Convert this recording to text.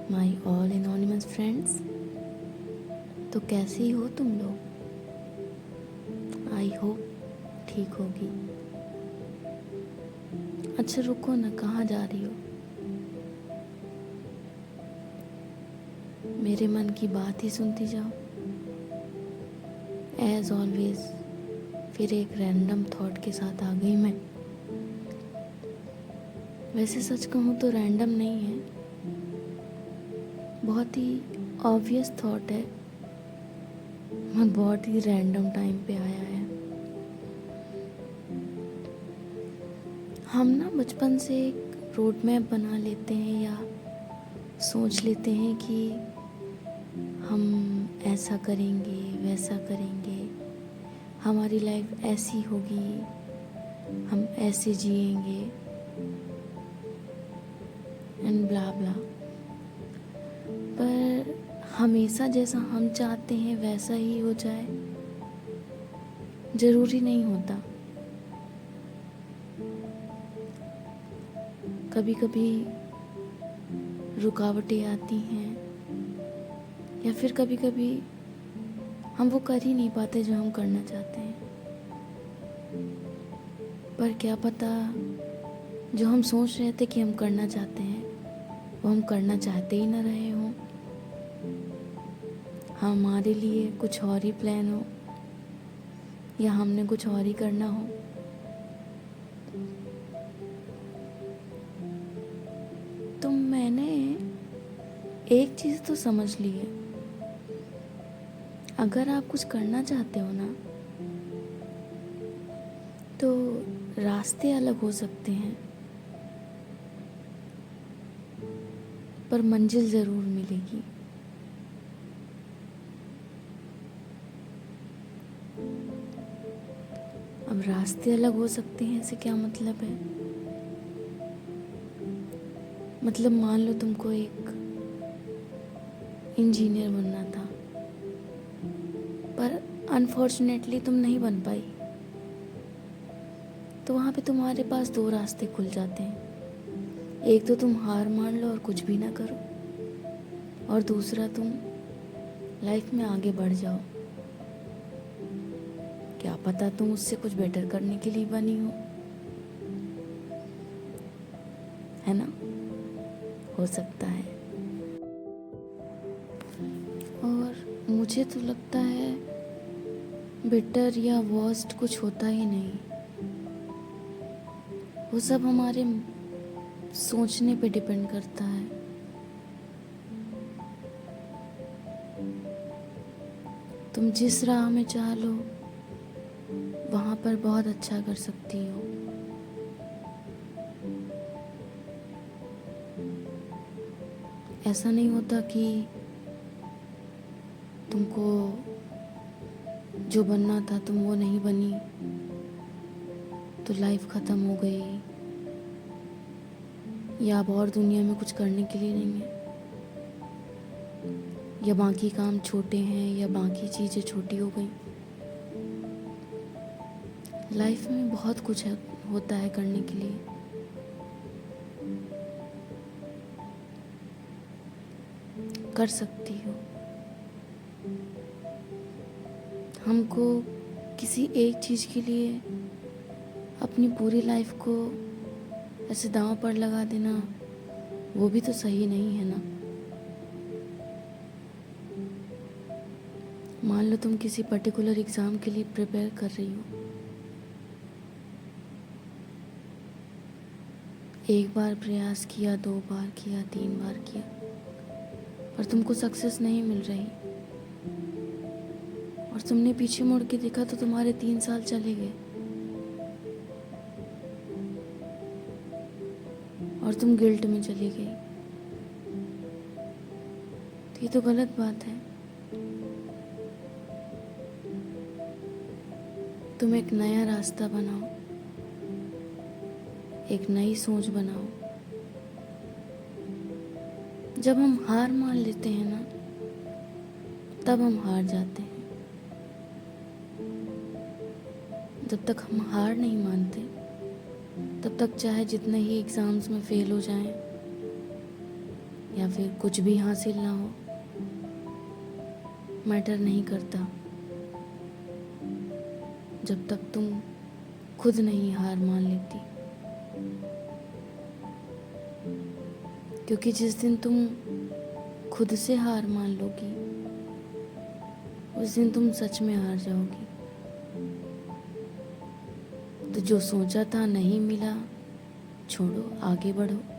My all anonymous friends. तो कैसी हो तुम लोग? आई होप ठीक होगी। अच्छा रुको ना, कहाँ जा रही हो? मेरे मन की बात ही सुनती जाओ। एज ऑलवेज फिर एक रैंडम थॉट के साथ आ गई मैं। वैसे सच कहूँ तो रैंडम नहीं है, बहुत ही ऑब्वियस थॉट है, और बहुत ही रैंडम टाइम पे आया है। हम ना बचपन से एक रोड मैप बना लेते हैं या सोच लेते हैं कि हम ऐसा करेंगे वैसा करेंगे, हमारी लाइफ ऐसी होगी, हम ऐसे जिएंगे एंड ब्ला ब्ला। पर हमेशा जैसा हम चाहते हैं वैसा ही हो जाए ज़रूरी नहीं होता। कभी कभी रुकावटें आती हैं या फिर कभी कभी हम वो कर ही नहीं पाते जो हम करना चाहते हैं। पर क्या पता जो हम सोच रहे थे कि हम करना चाहते हैं वो हम करना चाहते ही ना रहे हों, हमारे लिए कुछ और ही प्लान हो या हमने कुछ और ही करना हो। तो मैंने एक चीज़ तो समझ ली है, अगर आप कुछ करना चाहते हो ना तो रास्ते अलग हो सकते हैं पर मंजिल ज़रूर मिलेगी। अब रास्ते अलग हो सकते हैं इससे क्या मतलब है? मतलब मान लो तुमको एक इंजीनियर बनना था पर अनफॉर्चुनेटली तुम नहीं बन पाई, तो वहाँ पे तुम्हारे पास दो रास्ते खुल जाते हैं। एक तो तुम हार मान लो और कुछ भी ना करो, और दूसरा तुम लाइफ में आगे बढ़ जाओ। क्या पता तुम उससे कुछ बेटर करने के लिए बनी हो, है ना? हो सकता है। और मुझे तो लगता है बेटर या वर्स्ट कुछ होता ही नहीं, वो सब हमारे सोचने पे डिपेंड करता है। तुम जिस राह में चाह लो वहाँ पर बहुत अच्छा कर सकती हो। ऐसा नहीं होता कि तुमको जो बनना था तुम वो नहीं बनी तो लाइफ ख़त्म हो गई, या अब और दुनिया में कुछ करने के लिए नहीं है, या बाकी काम छोटे हैं, या बाकी चीज़ें छोटी हो गई। लाइफ में बहुत कुछ होता है करने के लिए। कर सकती हो। हमको किसी एक चीज़ के लिए अपनी पूरी लाइफ को ऐसे दांव पर लगा देना वो भी तो सही नहीं है ना। मान लो तुम किसी पर्टिकुलर एग्ज़ाम के लिए प्रिपेयर कर रही हो, एक बार प्रयास किया, दो बार किया, तीन बार किया, पर तुमको सक्सेस नहीं मिल रही, और तुमने पीछे मुड़ के देखा तो तुम्हारे 3 साल चले गए और तुम गिल्ट में चली गई। तो ये तो गलत बात है। तुम एक नया रास्ता बनाओ, एक नई सोच बनाओ। जब हम हार मान लेते हैं ना तब हम हार जाते हैं। जब तक हम हार नहीं मानते तब तक चाहे जितने ही एग्ज़ाम्स में फेल हो जाएं या फिर कुछ भी हासिल ना हो, मैटर नहीं करता जब तक तुम खुद नहीं हार मान लेती। क्योंकि जिस दिन तुम खुद से हार मान लोगी, उस दिन तुम सच में हार जाओगी। तो जो सोचा था नहीं मिला, छोड़ो, आगे बढ़ो।